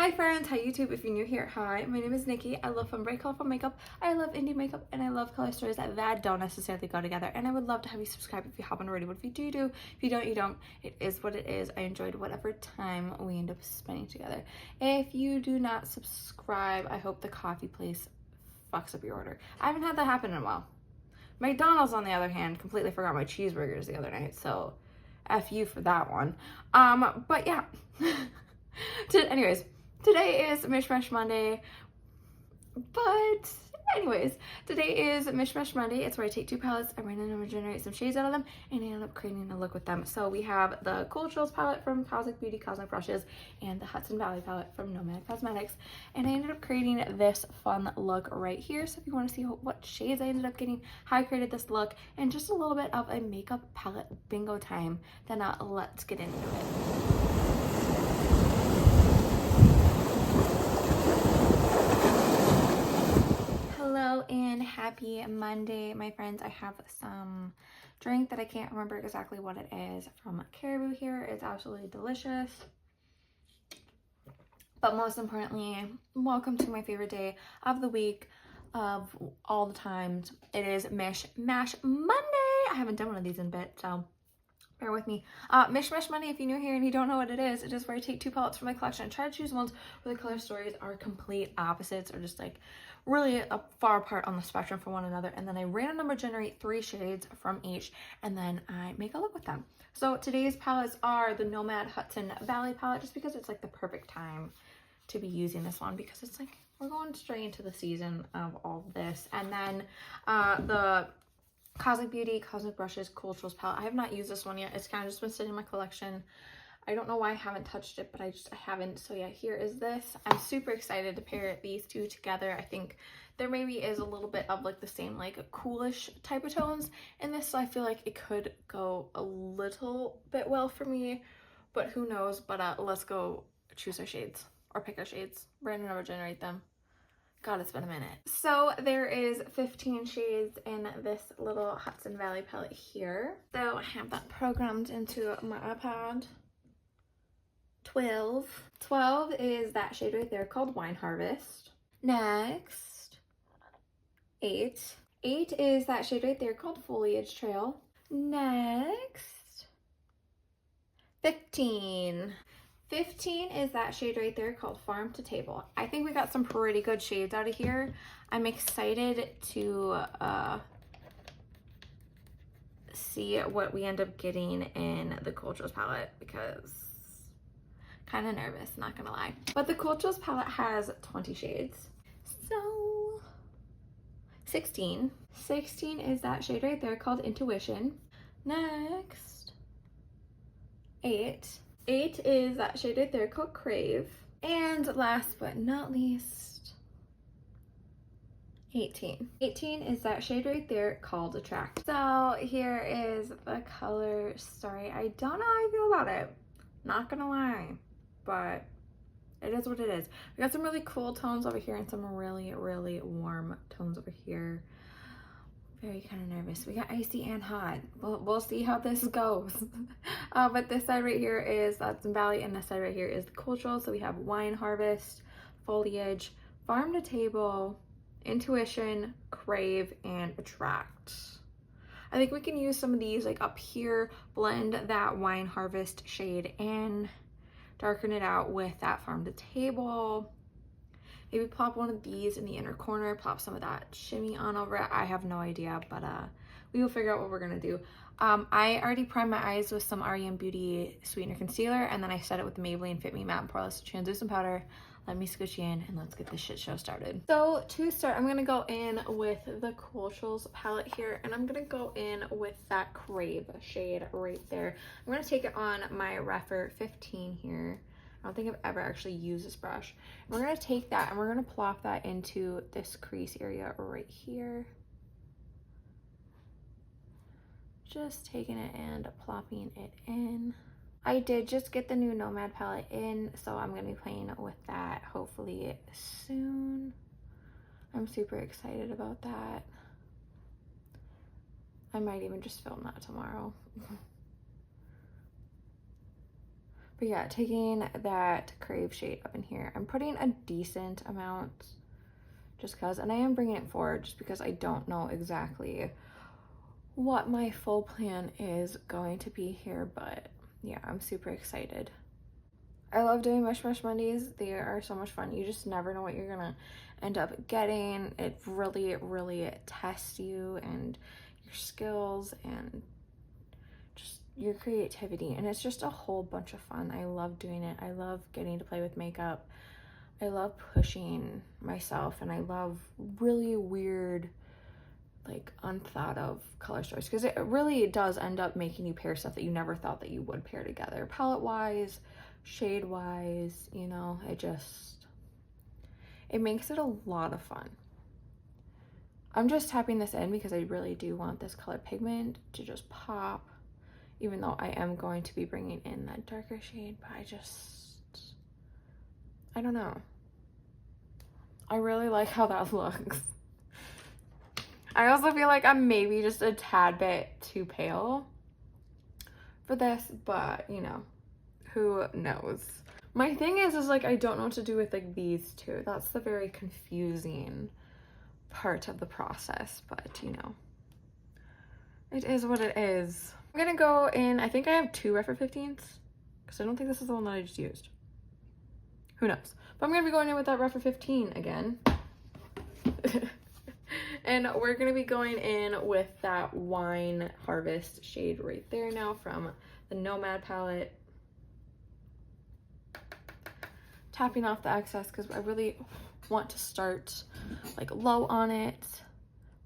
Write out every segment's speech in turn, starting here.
Hi friends, hi YouTube. If you're new here, hi, my name is Nikki. I love fun, bright, colorful makeup. I love indie makeup, and I love color stories that don't necessarily go together. And I would love to have you subscribe if you haven't already. But if you do, do. If you don't, you don't. It is what it is. I enjoyed whatever time we end up spending together. If you do not subscribe, I hope the coffee place fucks up your order. I haven't had that happen in a while. McDonald's, on the other hand, completely forgot my cheeseburgers the other night, so F you for that one. But yeah. Anyways, today is Mish Monday, but anyways, today is Mish Monday. It's where I take two palettes, I randomly generate some shades out of them, and I end up creating a look with them. So we have the Cooltrals palette from Cosmic Beauty Cosmic Brushes and the Hudson Valley palette from Nomad Cosmetics, and I ended up creating this fun look right here. So if you want to see what shades I ended up getting, how I created this look, and just a little bit of a makeup palette bingo time, then let's get into it. Hello and happy Monday, my friends. I have some drink that I can't remember exactly what it is from Caribou here. It's absolutely delicious. But most importantly, welcome to my favorite day of the week of all the times. It is Mish Mash Monday. I haven't done one of these in a bit, so bear with me. Mish Mash Monday, if you're new here and you don't know what it is where I take two palettes from my collection and try to choose ones where the color stories are complete opposites or just like really far apart on the spectrum from one another, and then I random number generate 3 shades from each, and then I make a look with them. So today's palettes are the Nomad Hudson Valley palette, just because it's like the perfect time to be using this one, because it's like we're going straight into the season of all of this. And then the Cosmic Beauty Cosmic Brushes Cooltrals palette. I have not used this one yet. It's kind of just been sitting in my collection. I don't know why I haven't touched it, but I haven't. So yeah, here is this. I'm super excited to pair these two together. I think there maybe is a little bit of like the same like coolish type of tones in this, so I feel like it could go a little bit well for me, but who knows. But let's go choose our shades, or pick our shades, random number generate them. God, it's been a minute. So there is 15 shades in this little Hudson Valley palette here. So I have that programmed into my iPad. 12 is that shade right there called Wine Harvest. Next, 8 is that shade right there called Foliage Trail. Next, 15 is that shade right there called Farm to Table. I think we got some pretty good shades out of here. I'm excited to see what we end up getting in the Cooltrals palette, because kind of nervous, not gonna lie. But the Cooltrals palette has 20 shades. So 16 is that shade right there called Intuition. Next, 8 is that shade right there called Crave. And last but not least, 18 is that shade right there called Attract. So here is the color story. I don't know how I feel about it, not gonna lie, but it is what it is. We got some really cool tones over here and some really, really warm tones over here. Very kind of nervous. We got icy and hot. We'll see how this goes. But this side right here is Hudson Valley, and this side right here is the Cooltrals. So we have Wine Harvest, Foliage, Farm to Table, Intuition, Crave, and Attract. I think we can use some of these like up here, blend that Wine Harvest shade in, darken it out with that Farm to Table. Maybe plop one of these in the inner corner, plop some of that shimmy on over it. I have no idea, but we will figure out what we're gonna do. I already primed my eyes with some REM Beauty Sweetener Concealer, and then I set it with the Maybelline Fit Me Matte and Poreless Translucent Powder. Let me scooch you in and let's get this shit show started. So to start, I'm gonna go in with the Cooltrals palette here, and I'm gonna go in with that Crave shade right there. I'm gonna take it on my Refer 15 here. I don't think I've ever actually used this brush. We're gonna take that and we're gonna plop that into this crease area right here. Just taking it and plopping it in. I did just get the new Nomad palette in, so I'm gonna be playing with that hopefully soon. I'm super excited about that. I might even just film that tomorrow. But yeah, taking that Crave shade up in here, I'm putting a decent amount just because, and I am bringing it forward just because I don't know exactly what my full plan is going to be here, but yeah, I'm super excited. I love doing Mish Mondays. They are so much fun. You just never know what you're gonna end up getting. It really tests you and your skills and just your creativity, and it's just a whole bunch of fun. I love doing it. I love getting to play with makeup. I love pushing myself, and I love really weird, like unthought of color stories, because it really does end up making you pair stuff that you never thought that you would pair together, palette wise, shade wise, you know. It makes it a lot of fun. I'm just tapping this in because I really do want this color pigment to just pop, even though I am going to be bringing in that darker shade, but I don't know. I really like how that looks. I also feel like I'm maybe just a tad bit too pale for this, but you know, who knows? My thing is like, I don't know what to do with like these two. That's the very confusing part of the process, but you know, it is what it is. I'm gonna go in, I think I have two Refer 15s, because I don't think this is the one that I just used. Who knows? But I'm gonna be going in with that Refer 15 again. And we're gonna be going in with that Wine Harvest shade right there now from the Nomad palette. Tapping off the excess because I really want to start like low on it,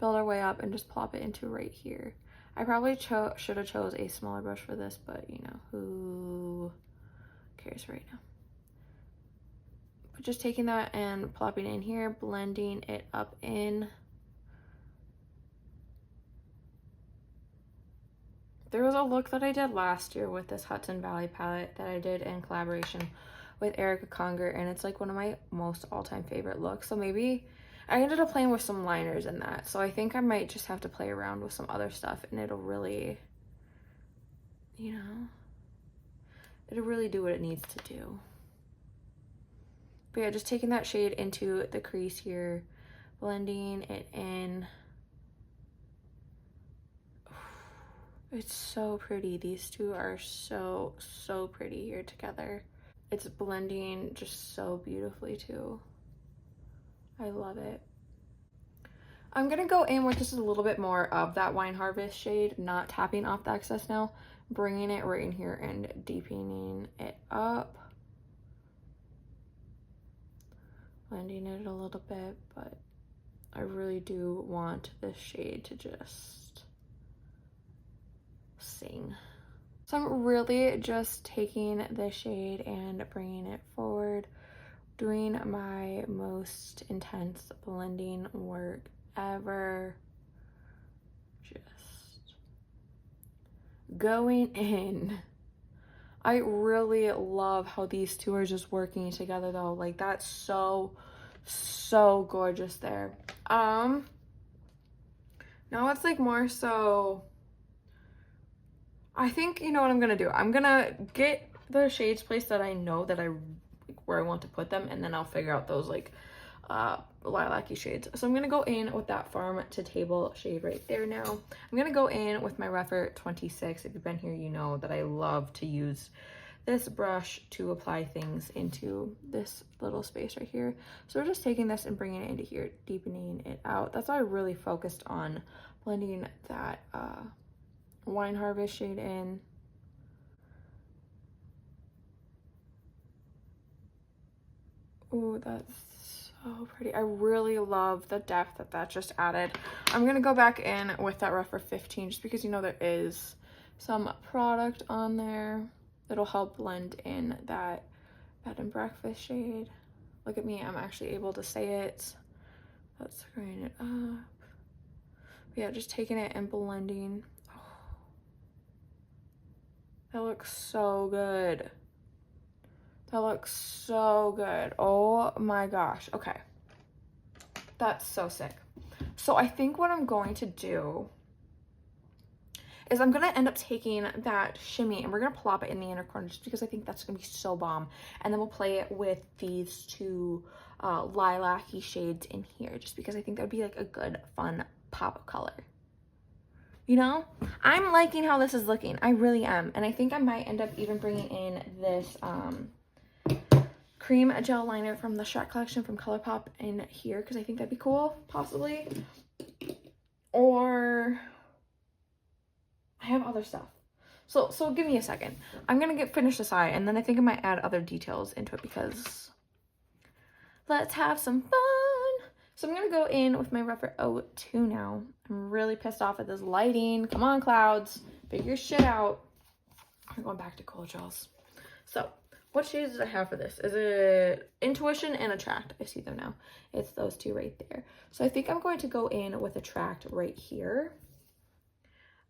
build our way up, and just plop it into right here. I probably should have chose a smaller brush for this, but you know, who cares right now? But just taking that and plopping it in here, blending it up in. There was a look that I did last year with this Hudson Valley palette that I did in collaboration with Erica Conger, and it's like one of my most all-time favorite looks. So maybe I ended up playing with some liners in that, so I think I might just have to play around with some other stuff, and it'll really, you know, it'll really do what it needs to do. But yeah, just taking that shade into the crease here, blending it in. It's so pretty. These two are so pretty here together. It's blending just so beautifully too. I love it. I'm gonna go in with just a little bit more of that Wine Harvest shade, not tapping off the excess now, bringing it right in here and deepening it up. Blending it a little bit, but I really do want this shade to just sing. So I'm really just taking the shade and bringing it forward, doing my most intense blending work ever. Just going in. I really love how these two are just working together though. Like that's so gorgeous there. Now it's like more so, I think, you know what I'm gonna do? I'm gonna get the shades placed that I know that where I want to put them, and then I'll figure out those like lilac-y shades. So I'm gonna go in with that Farm to Table shade right there now. I'm gonna go in with my Refer 26. If you've been here, you know that I love to use this brush to apply things into this little space right here. So we're just taking this and bringing it into here, deepening it out. That's why I really focused on blending that Wine Harvest shade in. Oh, that's so pretty. I really love the depth that just added. I'm gonna go back in with that Refer 15 just because, you know, there is some product on there. It'll help blend in that Bed and Breakfast shade. Look at me, I'm actually able to say it. Let's screen it up. But yeah, just taking it and blending. Oh, that looks so good. That looks so good. Oh my gosh. Okay. That's so sick. So I think what I'm going to do is I'm gonna end up taking that shimmy and we're gonna plop it in the inner corner just because I think that's gonna be so bomb. And then we'll play it with these two lilac-y shades in here just because I think that would be like a good, fun pop of color. You know, I'm liking how this is looking. I really am. And I think I might end up even bringing in this cream gel liner from the Shrek collection from ColourPop in here because I think that'd be cool, possibly. Or I have other stuff. So give me a second. I'm gonna finish this eye and then I think I might add other details into it because let's have some fun. So I'm gonna go in with my Rephr 02 now. I'm really pissed off at this lighting. Come on, clouds, figure shit out. I'm going back to Cooltrals. So what shades did I have for this? Is it Intuition and Attract? I see them now. It's those two right there. So I think I'm going to go in with Attract right here.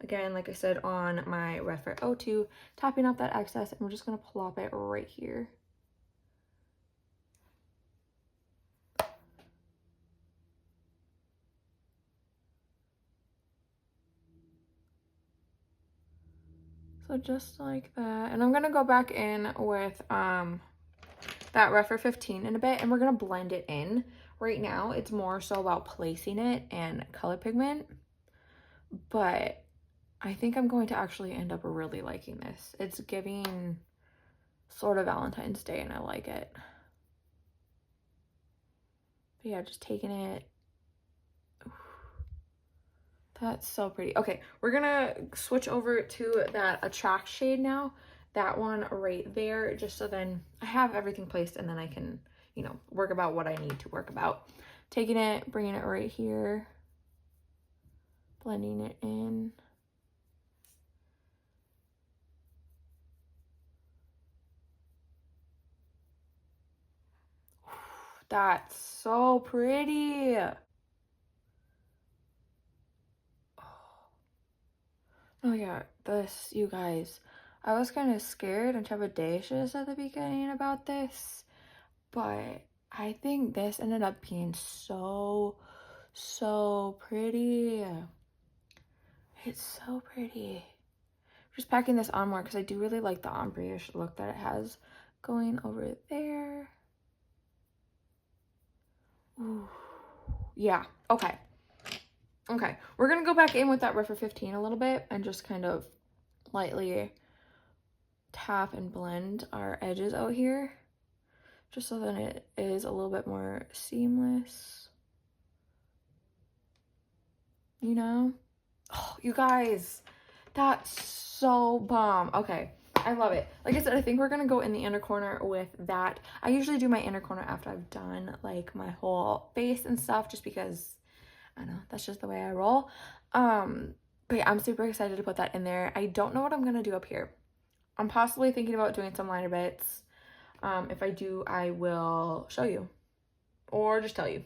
Again, like I said, on my Rephr 02, tapping up that excess, and we're just gonna plop it right here. So just like that. And I'm gonna go back in with that Rephr 15 in a bit, and we're gonna blend it in. Right now, it's more so about placing it and color pigment, but I think I'm going to actually end up really liking this. It's giving sort of Valentine's Day, and I like it. But yeah, just taking it. That's so pretty. Okay, we're gonna switch over to that Attract shade now. That one right there, just so then I have everything placed and then I can, you know, work about what I need to work about. Taking it, bringing it right here, blending it in. That's so pretty. Oh yeah, this, you guys, I was kind of scared and trepidatious at the beginning about this, but I think this ended up being so pretty. It's so pretty. Just packing this on more because I do really like the ombre-ish look that it has going over there. Ooh. Yeah, okay. Okay, we're gonna go back in with that Rephr 15 a little bit and just kind of lightly tap and blend our edges out here, just so that it is a little bit more seamless, you know? Oh, you guys, that's so bomb. Okay, I love it. Like I said, I think we're gonna go in the inner corner with that. I usually do my inner corner after I've done like my whole face and stuff, just because I don't know, that's just the way I roll. But yeah, I'm super excited to put that in there. I don't know what I'm gonna do up here. I'm possibly thinking about doing some liner bits. If I do, I will show you or just tell you.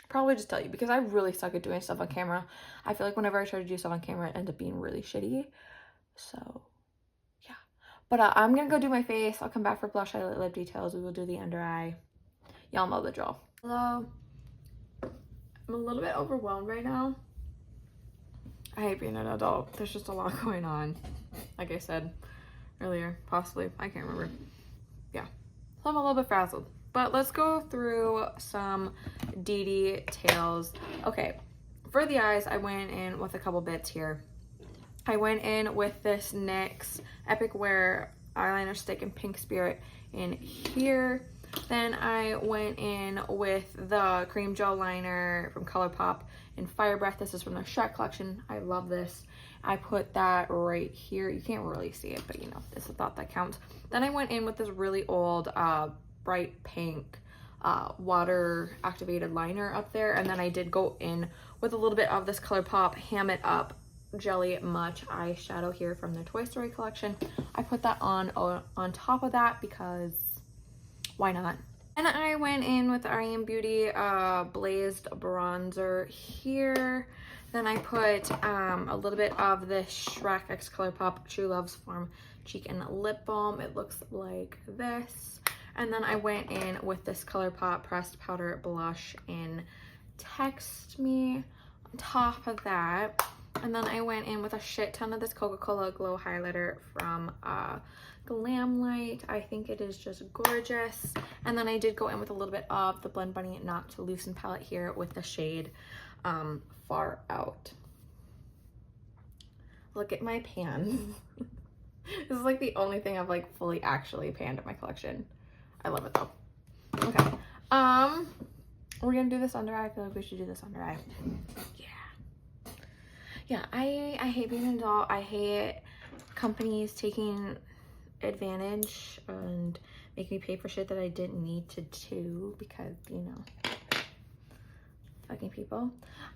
Probably just tell you because I really suck at doing stuff on camera. I feel like whenever I try to do stuff on camera, it ends up being really shitty. So yeah, but I'm gonna go do my face. I'll come back for blush, highlight, lip details. We will do the under eye. Y'all know the drill. Hello. I'm a little bit overwhelmed right now. I hate being an adult. There's just a lot going on. Like I said earlier, possibly. I can't remember. Yeah. So I'm a little bit frazzled. But let's go through some details. Okay. For the eyes, I went in with a couple bits here. I went in with this NYX Epic Wear eyeliner stick in Pink Spirit in here. Then I went in with the cream gel liner from ColourPop in Fire Breath. This is from their Shrek collection. I love this. I put that right here. You can't really see it, but you know, this is the thought that counts. Then I went in with this really old bright pink water activated liner up there. And then I did go in with a little bit of this ColourPop Ham It Up Jelly Much eyeshadow here from their Toy Story collection. I put that on top of that because why not? And I went in with the REM Beauty Blazed Bronzer here. Then I put a little bit of this Shrek X ColourPop True Love's Farm Cheek and Lip Balm. It looks like this. And then I went in with this ColourPop Pressed Powder Blush in Text Me. On top of that, And then I went in with a shit ton of this Coca-Cola Glow highlighter from Glam Light. I think it is just gorgeous. And then I did go in with a little bit of the Blend Bunny Not to Loosen palette here with the shade Far Out. Look at my pan. This is like the only thing I've like fully actually panned in my collection. I love it though. Okay. We're gonna do this under eye. I feel like we should do this under eye. Yeah, I hate being an adult. I hate companies taking advantage and making me pay for shit that I didn't need to do because, you know, fucking people.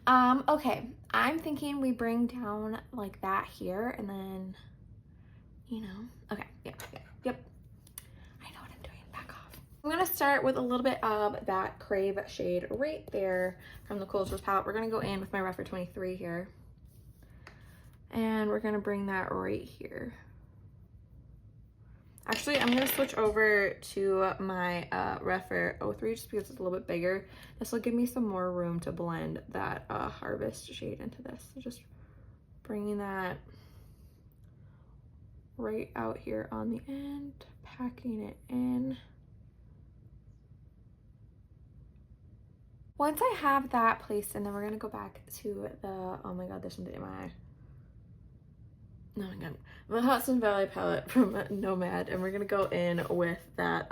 Okay, I'm thinking we bring down like that here and then, you know, okay, yep. I know what I'm doing, back off. I'm gonna start with a little bit of that Crave shade right there from the Cooltrals palette. We're gonna go in with my Refer 23 here. And we're gonna bring that right here. Actually, I'm gonna switch over to my Refer 03 just because it's a little bit bigger. This will give me some more room to blend that Harvest shade into this. So just bringing that right out here on the end, packing it in. Once I have that placed in, then we're gonna go back to the, oh my god, there's something in my eye. Oh my god, the Hudson Valley palette from Nomad, and we're gonna go in with that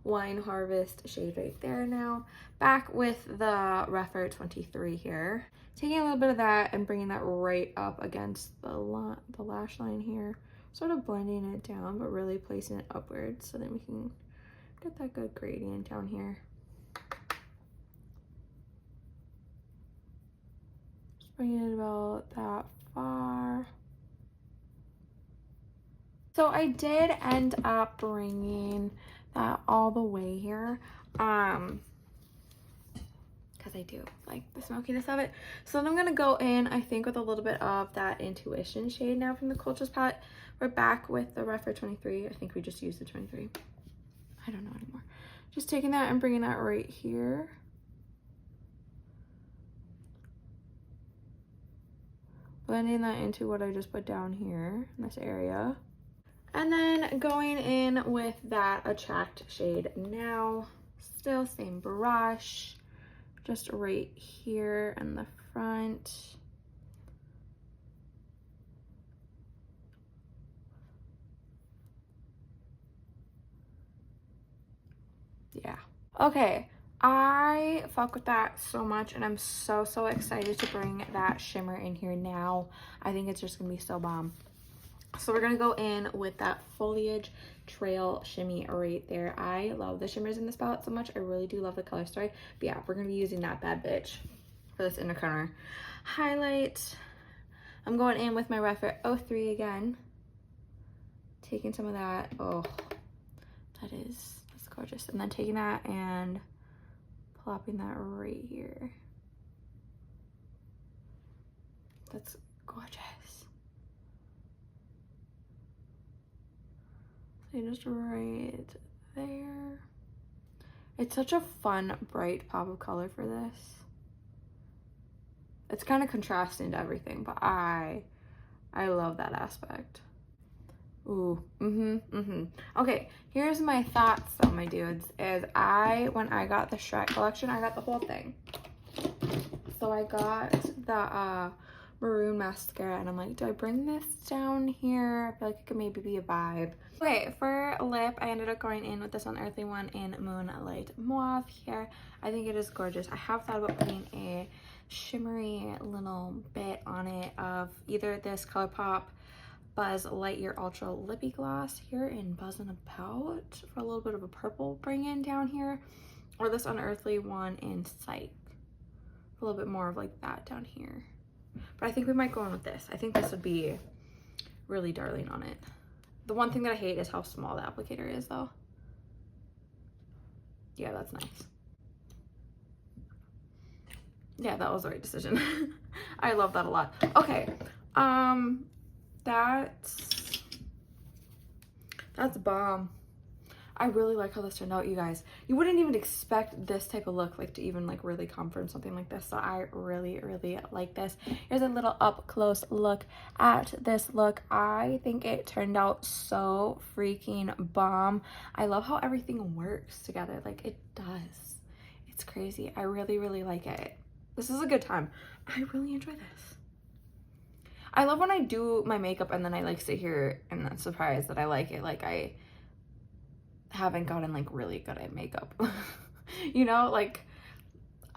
Wine Harvest shade right there now. Back with the Refer 23 here. Taking a little bit of that and bringing that right up against the lash line here. Sort of blending it down, but really placing it upwards so that we can get that good gradient down here. Just bringing it about that far. So I did end up bringing that all the way here, because I do like the smokiness of it. So then I'm gonna go in, I think, with a little bit of that Intuition shade now from the Cooltrals palette. We're back with the Refer 23. I think we just used the 23. I don't know anymore. Just taking that and bringing that right here. Blending that into what I just put down here in this area. And then going in with that Attract shade now. Still same brush, just right here in the front. Yeah. Okay, I fuck with that so much, and I'm so excited to bring that shimmer in here now. I think it's just gonna be so bomb. So we're gonna go in with that Foliage Trail shimmy right there. I love the shimmers in this palette so much. I really do love the color story. But yeah, we're gonna be using that bad bitch for this inner corner highlight. I'm going in with my Refer 03 again. Taking some of that. Oh, that's gorgeous. And then taking that and plopping that right here. That's gorgeous. Just right there. It's such a fun, bright pop of color for this. It's kind of contrasting to everything, but I love that aspect. Ooh, Okay, here's my thoughts though, my dudes, is when I got the Shrek collection, I got the whole thing. So I got the maroon mascara, and I'm like, do I bring this down here? I feel like it could maybe be a vibe. Okay, for lip, I ended up going in with this Unearthly one in Moonlight Mauve here. I think it is gorgeous. I have thought about putting a shimmery little bit on it of either this ColourPop Buzz Lightyear Ultra Lippy Gloss here in Buzz and About for a little bit of a purple bring in down here, or this Unearthly one in Psych. A little bit more of like that down here. But I think we might go in with this. I think this would be really darling on it. The one thing that I hate is how small the applicator is though. Yeah, that's nice. Yeah, that was the right decision. I love that a lot. Okay, that's bomb. I really like how this turned out, you guys. You wouldn't even expect this type of look, like, to even, like, really come from something like this. So I really, really like this. Here's a little up close look at this look. I think it turned out so freaking bomb. I love how everything works together. Like, it does. It's crazy. I really, really like it. This is a good time. I really enjoy this. I love when I do my makeup and then I, like, sit here and I'm surprised that I like it. Like, I haven't gotten, like, really good at makeup. You know, like,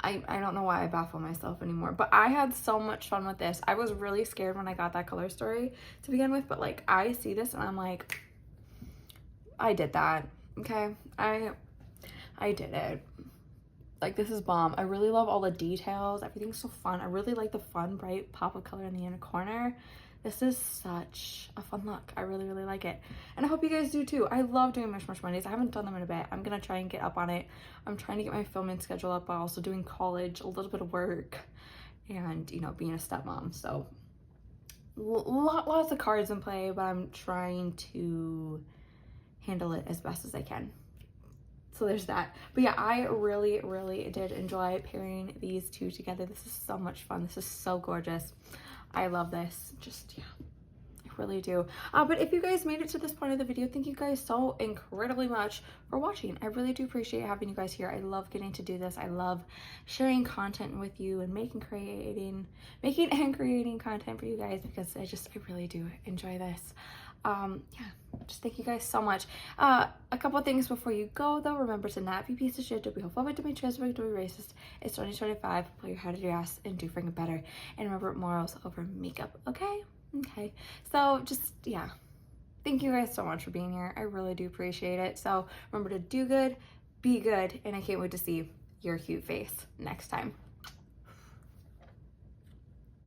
I don't know why I baffle myself anymore, but I had so much fun with this. I was really scared when I got that color story to begin with, but, like, I see this and I'm like, I did that. Okay, I did it. Like, this is bomb. I really love all the details. Everything's so fun. I really like the fun, bright pop of color in the inner corner. This is such a fun look. I really, really like it. And I hope you guys do too. I love doing Mish Mondays. I haven't done them in a bit. I'm going to try and get up on it. I'm trying to get my filming schedule up while also doing college, a little bit of work, and, you know, being a stepmom. So lots of cards in play, but I'm trying to handle it as best as I can. So there's that. But yeah, I really, really did enjoy pairing these two together. This is so much fun. This is so gorgeous. I love this. Just, yeah, I really do. But if you guys made it to this point of the video, thank you guys so incredibly much for watching. I really do appreciate having you guys here. I love getting to do this. I love sharing content with you and making and creating content for you guys, because I really do enjoy this. Yeah, just thank you guys so much. A couple things before you go though. Remember to not be a piece of shit, don't be homophobic, don't be transphobic, don't be racist. It's 2025. Pull your head out of your ass and do freaking better. And remember, morals over makeup. Okay? Okay. So just, yeah. Thank you guys so much for being here. I really do appreciate it. So remember to do good, be good, and I can't wait to see your cute face next time.